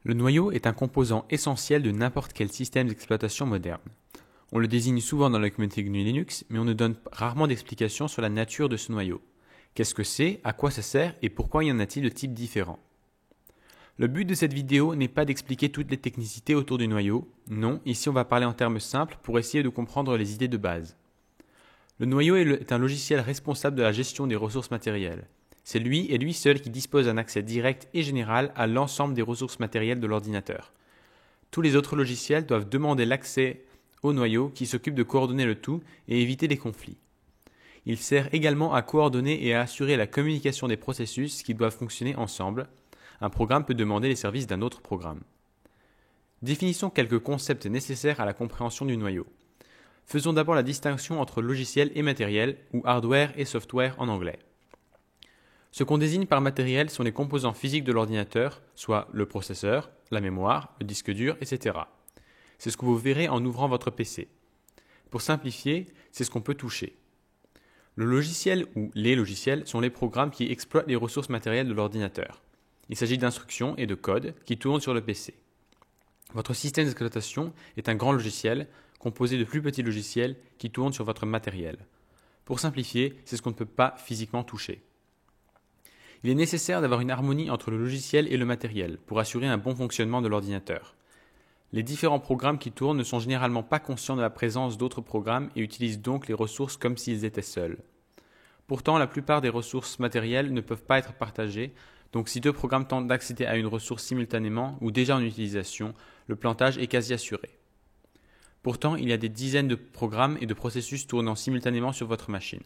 Le noyau est un composant essentiel de n'importe quel système d'exploitation moderne. On le désigne souvent dans la communauté GNU Linux, mais on ne donne rarement d'explications sur la nature de ce noyau. Qu'est-ce que c'est, à quoi ça sert et pourquoi y en a-t-il de types différents? Le but de cette vidéo n'est pas d'expliquer toutes les technicités autour du noyau. Non, ici on va parler en termes simples pour essayer de comprendre les idées de base. Le noyau est un logiciel responsable de la gestion des ressources matérielles. C'est lui et lui seul qui dispose d'un accès direct et général à l'ensemble des ressources matérielles de l'ordinateur. Tous les autres logiciels doivent demander l'accès au noyau qui s'occupe de coordonner le tout et éviter les conflits. Il sert également à coordonner et à assurer la communication des processus qui doivent fonctionner ensemble. Un programme peut demander les services d'un autre programme. Définissons quelques concepts nécessaires à la compréhension du noyau. Faisons d'abord la distinction entre logiciel et matériel, ou hardware et software en anglais. Ce qu'on désigne par matériel sont les composants physiques de l'ordinateur, soit le processeur, la mémoire, le disque dur, etc. C'est ce que vous verrez en ouvrant votre PC. Pour simplifier, c'est ce qu'on peut toucher. Le logiciel ou les logiciels sont les programmes qui exploitent les ressources matérielles de l'ordinateur. Il s'agit d'instructions et de codes qui tournent sur le PC. Votre système d'exploitation est un grand logiciel composé de plus petits logiciels qui tournent sur votre matériel. Pour simplifier, c'est ce qu'on ne peut pas physiquement toucher. Il est nécessaire d'avoir une harmonie entre le logiciel et le matériel pour assurer un bon fonctionnement de l'ordinateur. Les différents programmes qui tournent ne sont généralement pas conscients de la présence d'autres programmes et utilisent donc les ressources comme s'ils étaient seuls. Pourtant, la plupart des ressources matérielles ne peuvent pas être partagées, donc si deux programmes tentent d'accéder à une ressource simultanément ou déjà en utilisation, le plantage est quasi assuré. Pourtant, il y a des dizaines de programmes et de processus tournant simultanément sur votre machine.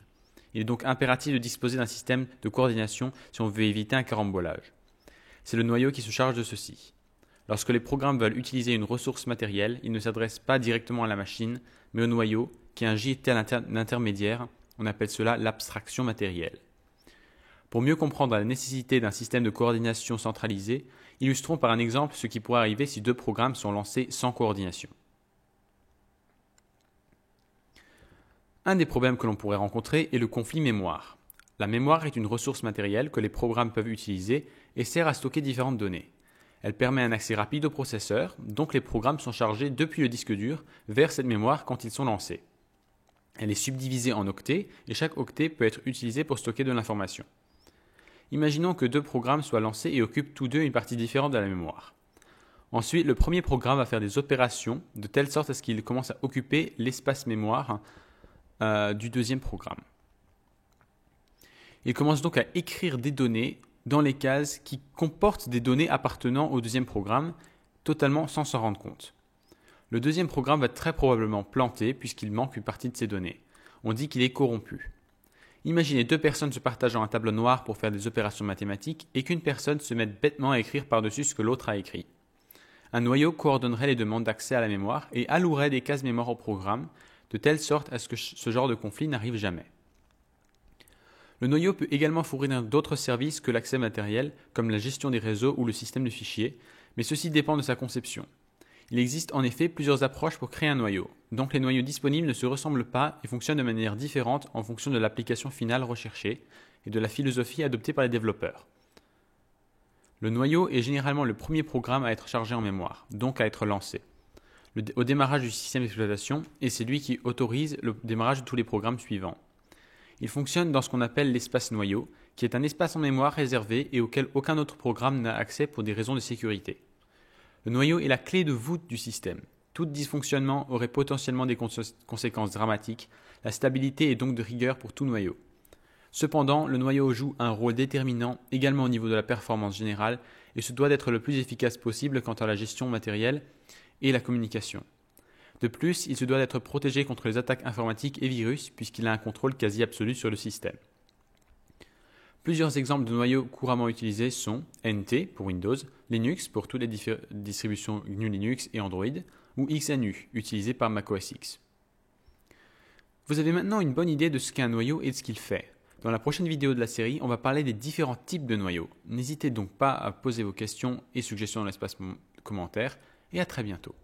Il est donc impératif de disposer d'un système de coordination si on veut éviter un carambolage. C'est le noyau qui se charge de ceci. Lorsque les programmes veulent utiliser une ressource matérielle, ils ne s'adressent pas directement à la machine, mais au noyau, qui agit tel un intermédiaire. On appelle cela l'abstraction matérielle. Pour mieux comprendre la nécessité d'un système de coordination centralisé, illustrons par un exemple ce qui pourrait arriver si deux programmes sont lancés sans coordination. Un des problèmes que l'on pourrait rencontrer est le conflit mémoire. La mémoire est une ressource matérielle que les programmes peuvent utiliser et sert à stocker différentes données. Elle permet un accès rapide au processeur, donc les programmes sont chargés depuis le disque dur vers cette mémoire quand ils sont lancés. Elle est subdivisée en octets et chaque octet peut être utilisé pour stocker de l'information. Imaginons que deux programmes soient lancés et occupent tous deux une partie différente de la mémoire. Ensuite, le premier programme va faire des opérations de telle sorte à ce qu'il commence à occuper l'espace mémoire du deuxième programme. Il commence donc à écrire des données dans les cases qui comportent des données appartenant au deuxième programme, totalement sans s'en rendre compte. Le deuxième programme va très probablement planter puisqu'il manque une partie de ces données. On dit qu'il est corrompu. Imaginez deux personnes se partageant un tableau noir pour faire des opérations mathématiques et qu'une personne se mette bêtement à écrire par-dessus ce que l'autre a écrit. Un noyau coordonnerait les demandes d'accès à la mémoire et allouerait des cases mémoire au programme, de telle sorte à ce que ce genre de conflit n'arrive jamais. Le noyau peut également fournir d'autres services que l'accès matériel, comme la gestion des réseaux ou le système de fichiers, mais ceci dépend de sa conception. Il existe en effet plusieurs approches pour créer un noyau, donc les noyaux disponibles ne se ressemblent pas et fonctionnent de manière différente en fonction de l'application finale recherchée et de la philosophie adoptée par les développeurs. Le noyau est généralement le premier programme à être chargé en mémoire, donc à être lancé au démarrage du système d'exploitation, et c'est lui qui autorise le démarrage de tous les programmes suivants. Il fonctionne dans ce qu'on appelle l'espace noyau, qui est un espace en mémoire réservé et auquel aucun autre programme n'a accès pour des raisons de sécurité. Le noyau est la clé de voûte du système. Tout dysfonctionnement aurait potentiellement des conséquences dramatiques. La stabilité est donc de rigueur pour tout noyau. Cependant, le noyau joue un rôle déterminant également au niveau de la performance générale et se doit d'être le plus efficace possible quant à la gestion matérielle et la communication. De plus, il se doit d'être protégé contre les attaques informatiques et virus puisqu'il a un contrôle quasi absolu sur le système. Plusieurs exemples de noyaux couramment utilisés sont NT pour Windows, Linux pour toutes les distributions GNU Linux et Android, ou XNU utilisé par macOS X. Vous avez maintenant une bonne idée de ce qu'est un noyau et de ce qu'il fait. Dans la prochaine vidéo de la série, on va parler des différents types de noyaux. N'hésitez donc pas à poser vos questions et suggestions dans l'espace commentaire, et à très bientôt.